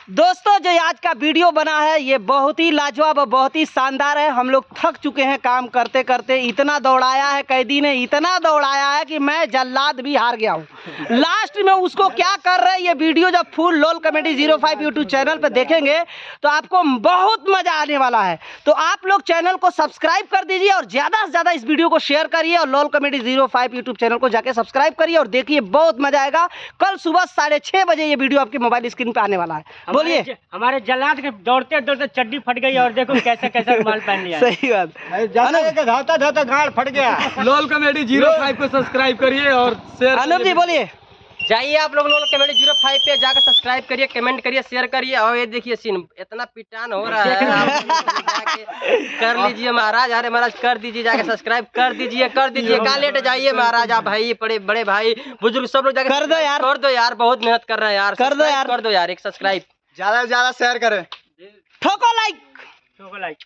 दोस्तों जो आज का वीडियो बना है ये बहुत ही लाजवाब और बहुत ही शानदार है। हम लोग थक चुके हैं काम करते करते, इतना दौड़ाया है कैदी ने, इतना दौड़ाया है कि मैं जल्लाद भी हार गया हूँ। लास्ट में उसको क्या कर रहे हैं ये वीडियो जब फुल लोल कॉमेडी 05 यूट्यूब चैनल पे देखेंगे तो आपको बहुत मजा आने वाला है। तो आप लोग चैनल को सब्सक्राइब कर दीजिए और ज़्यादा से ज़्यादा इस वीडियो को शेयर करिए और लोल कॉमेडी 05 यूट्यूब चैनल को जाके सब्सक्राइब करिए और देखिए, बहुत मजा आएगा। कल सुबह 6:30 बजे ये वीडियो आपके मोबाइल स्क्रीन पे आने वाला है। बोलिए। हमारे जल्लाद के दौड़ते दौड़ते चड्डी फट गई और देखो कैसे कैसे रुमाल पहन लिया। सही बात। धाता धाता गाड़ फट गया। लोल कॉमेडी 05 को सब्सक्राइब करिए और शेयर। अनुप जी बोलिए। जाइए आप लोग लोल कॉमेडी 05 पे जाकर सब्सक्राइब करिए, कमेंट करिए, शेयर करिए। और ये देखिए सीन इतना पिटान हो रहा है, आप जाके कर लीजिए महाराज। अरे महाराज कर दीजिए, जाके सब्सक्राइब कर दीजिए, कर दीजिए। कहाँ लेट जाइए महाराज, आप भाई बड़े बड़े भाई बुजुर्ग सब लोग जाके कर दो यार, कर दो यार, बहुत मेहनत कर रहे हैं यार। कर दो यार, कर दो यार, एक सब्सक्राइब ज्यादा से ज्यादा शेयर करें। ठोको लाइक। लाइक।